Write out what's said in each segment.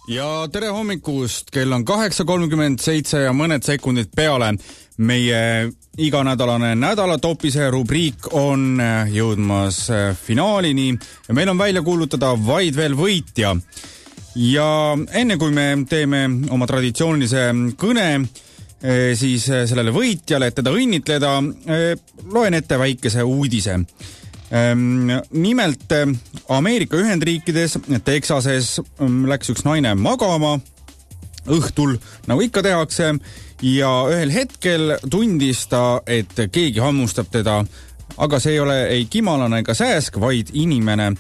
Ja tere hommikust, kell on 8:37 ja mõned sekundid peale. Meie iganädalane nädalatopise rubriik on jõudmas finaalini ja meil on välja kuulutada vaid veel võitja. Ja enne kui me teeme oma traditsioonilise kõne, siis sellele võitjale, et teda õnnitleda, loen ette väikese uudise. Nimelt Ameerika Ühendriikides Texases läks üks naine magama õhtul, nagu ikka tehakse, ja ühel hetkel tundis ta, et keegi hammustab teda, aga see ei ole ei kimalane ega sääsk, vaid inimene.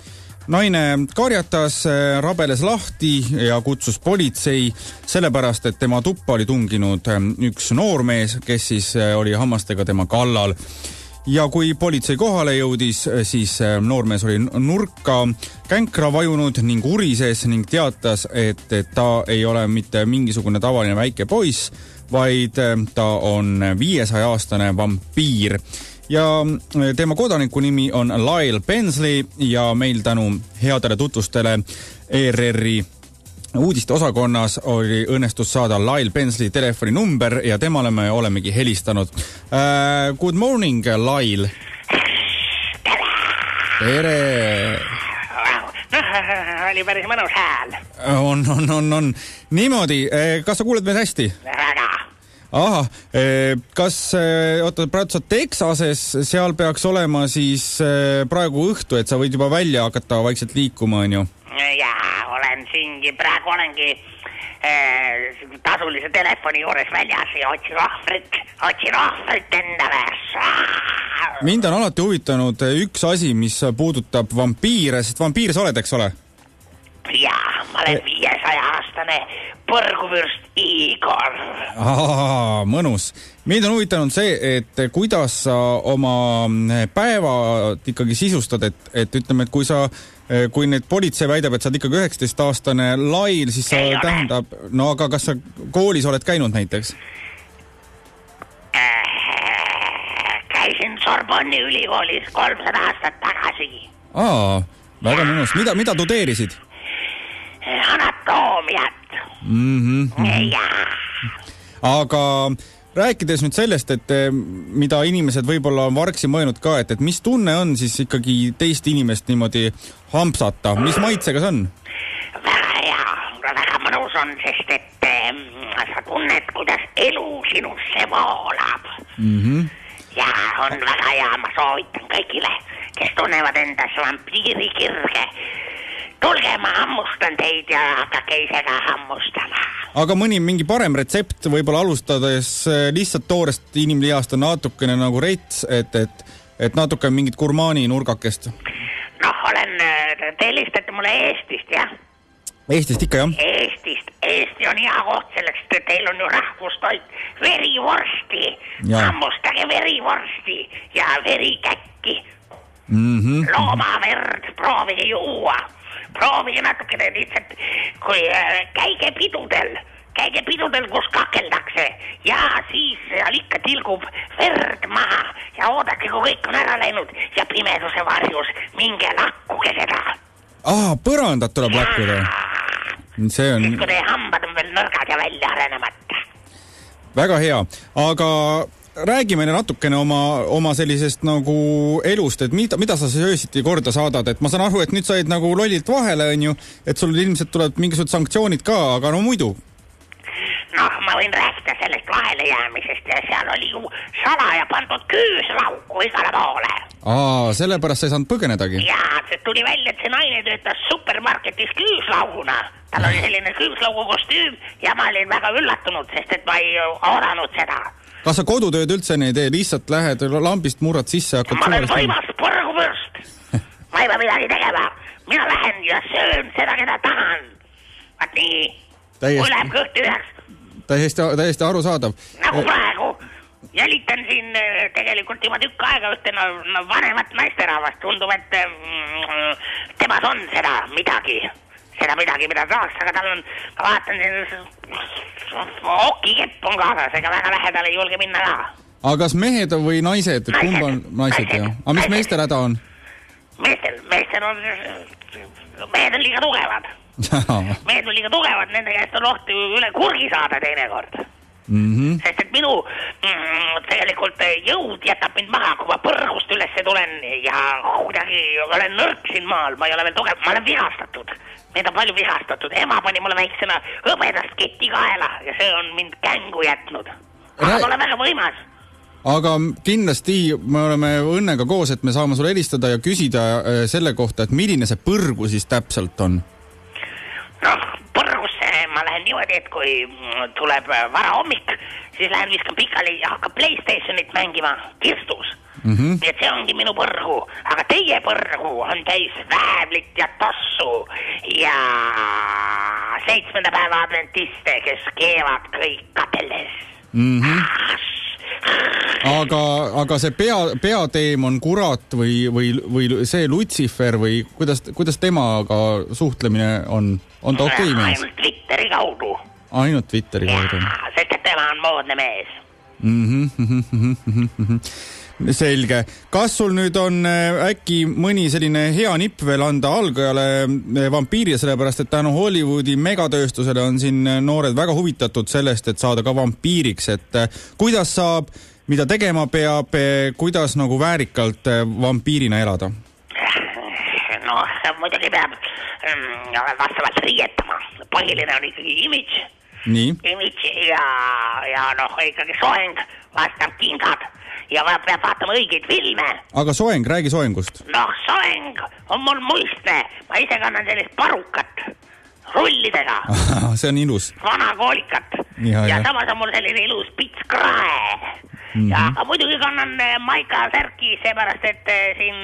Naine karjatas, rabeles lahti ja kutsus politsei, sellepärast, et tema tuppa oli tunginud üks noormees, kes siis oli hammastega tema kallal. Ja kui politsei kohale jõudis, siis noormees oli nurka känkra vajunud ning urises ning teatas, et ta ei ole mitte mingisugune tavaline väike poiss, vaid ta on 500-aastane vampiir. Ja tema kodaniku nimi on Lyle Bensley ja meil tänu headele tutvustele ERR-i uudiste osakonnas oli õnnestus saada Lyle Bensley telefoninumber ja temale me olemegi helistanud. Good morning, Lyle. Tere! Oli päris mõnus hääl. On. Niimoodi, kas sa kuuled meid hästi? Väga. Aha, kas, praegu sa Texases, seal peaks olema siis praegu õhtu, et sa võid juba välja hakata vaikselt liikuma, on ju? Jaa, praegu olengi tasulise telefoni juures väljas ja otsin ohvrit endale. Mind on alati huvitanud üks asi, mis puudutab vampiire, sest vampiir sa oled, eks ole? Jaa, ma olen 500-aastane põrguvürst Igor. Mõnus. Mind on huvitanud see, et kuidas sa oma päevad ikkagi sisustad, et ütleme, et kui need politsei väidab, et sa oled ikkagi 19-aastane Lail, siis sa tähendab, no aga kas sa koolis oled käinud näiteks? Käisin Sorbonni ülikoolis 300 aastat tagasi. Väga mõnus. Mida tudeerisid? Anatoomiat. Aga rääkides nüüd sellest, et mida inimesed võib-olla on vargsi mõelnud ka, et mis tunne on siis ikkagi teist inimest niimoodi hampsata? Mis maitsega see on? Väga hea, väga mõnus on, sest et sa tunned, kuidas elu sinusse voolab. Ja on väga hea, ma soovitan kõigile, kes tunnevad endas vampiiri kirge. Tulge, ma hammustan teid ja hakake ise ka hammustama. Aga mingi parem retsept võib-olla alustades lihtsalt toorest inimlihast on natukene nagu rets, et natuke mingit gurmaani nurgakest? Te helistate mulle Eestist, jah? Eestist ikka, jah? Eesti on hea koht selleks, et teil on ju rahvustoit verivorsti. Hammustage verivorsti ja verikäkki. Loomaverd, proovige juua. Proovige natukene lihtsalt, kui käige pidudel, kus kakeldakse ja siis seal ikka tilgub verd maha ja oodake, kui kõik on ära läinud ja pimeduse varjus minge lakkuge seda. Põrandat tuleb lakkuda. See on... Siis kui teie hambad on veel nõrgad ja välja arenemata. Väga hea, aga... Räägime natukene oma sellisest nagu elust, et mida sa öösiti korda saadad, et ma saan aru, et nüüd said nagu lollilt vahele, on ju, et sul ilmselt tuleb mingisugused sanktsioonid ka, aga no muidu. Ma võin rääkida sellest vahele jäämisest ja seal oli ju salaja pandud küüslauku igale poole. Sellepärast sa ei saanud põgenedagi? Jaa, see tuli välja, et see naine töötas supermarketis küüslauguna. Tal oli selline küüslaugu kostüüm ja ma olin väga üllatunud, sest et ma ei oodanud seda. Kas sa kodutööd üldse ei tee, lihtsalt lähed lambist murrad sisse? Ma olen võimas põrguvürst. Ma ei pea midagi tegema. Mina lähen ja söön seda, keda tahan. Vaat nii. Kui läheb kõht üheks. Täiesti arusaadav. Nagu praegu. Jälitan siin tegelikult juba tükk aega ühte vanemat naisterahvast. Tundub, et temas on seda midagi, mida saaks, aga tal on, ma vaatan siin, okikepp on kaasas, ega väga lähedal ei julge minna ka. Aga kas mehed või naised? Naised, jah. Aga mis meestel häda on? Meestel on, mehed on liiga tugevad. mehed on liiga tugevad, nende käest on oht üle kurgi saada teinekord. Sest et minu tegelikult jõud jätab mind maha, kui ma põrgust üles tulen ja kuidagi olen nõrk siin maal, ma ei ole veel tugev, ma olen vigastatud. Meid on palju vigastatud, ema pani mulle väiksena hõbedast keti kaela ja see on mind kängu jätnud. Aga ma olen väga võimas. Aga kindlasti me oleme õnnega koos, et me saame sulle helistada ja küsida selle kohta, et milline see põrgu siis täpselt on? Noh, põrgusse ma lähen niimoodi, et kui tuleb varahommik, siis lähen viskan pikali ja hakkab PlayStationit mängima kirstus. Nii et see ongi minu põrgu, aga teie põrgu on täis väävlit ja tossu ja 7. päeva adventiste, kes keevad kõik kapelles. Aga see peateemon kurat või see Lutsifer või kuidas temaga suhtlemine on ta okei mees? Ainult Twitteri kaudu. Ainult Twitteri kaudu. Sest et tema on moodne mees. Selge. Kas sul nüüd on äkki mõni selline hea nipp veel anda algajale vampiiri, sellepärast et tänu Hollywoodi megatööstusele on siin noored väga huvitatud sellest, et saada ka vampiiriks, et kuidas saab, mida tegema peab, kuidas nagu väärikalt vampiirina elada? No, muidugi peab vastavalt riietama. Põhiline on ikkagi imidž. Nii? Imidž ja noh, ikkagi soeng, vastav kingad. Ja peab vaatama õigeid filme. Aga soeng, räägi soengust. Noh, soeng on mul muistne. Ma ise kannan sellist parukat rullidega. See on ilus. Vana koolikat. Ja samas on mul selline ilus pitskrae. Ja muidugi kannan maika särki, seepärast, et siin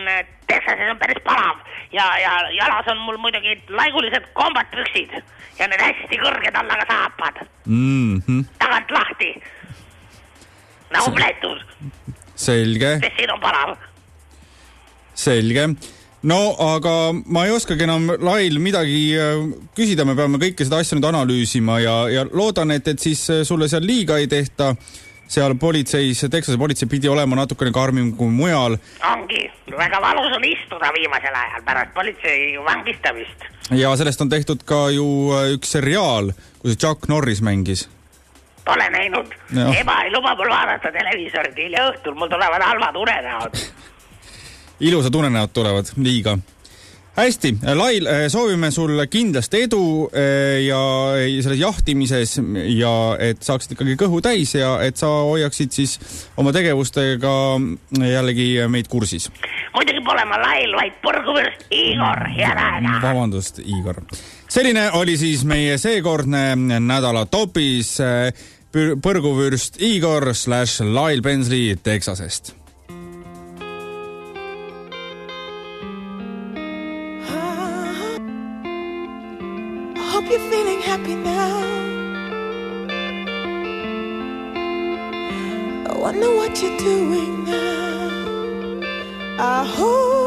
Texases on päris palav. Ja jalas on mul muidugi laigulised kombatpüksid. Ja need hästi kõrged allaga saapad. Tagant lahti. Nagu plätus. Selge. Sest siin on palav. Selge. No, aga ma ei oskagi enam Lail midagi küsida, me peame kõike seda asja nüüd analüüsima ja loodan, et siis sulle seal liiga ei tehta. Seal politseis, Texase politsei pidi olema natukene karmim kui mujal. Ongi. Väga valus on istuda viimasel ajal pärast politsei vangistamist. Ja sellest on tehtud ka ju üks seriaal, kus Chuck Norris mängis. Pole näinud. Ema ei luba mul vaadata televisorit hilja õhtul, mul tulevad halvad unenäod. Ilusad unenäod tulevad, liiga. Hästi, Lail, soovime sulle kindlasti edu ja selles jahtimises ja et saaksid ikkagi kõhu täis ja et sa hoiaksid siis oma tegevustega jällegi meid kursis. Muidugi pole ma Lail, vaid põrguvürst Igor. Vabandust, Igor. Selline oli siis meie seekordne nädala topis põrguvürst Igor / Lail Bensley Texasest. Hope you're feeling happy now. I wonder what you're doing now. I hope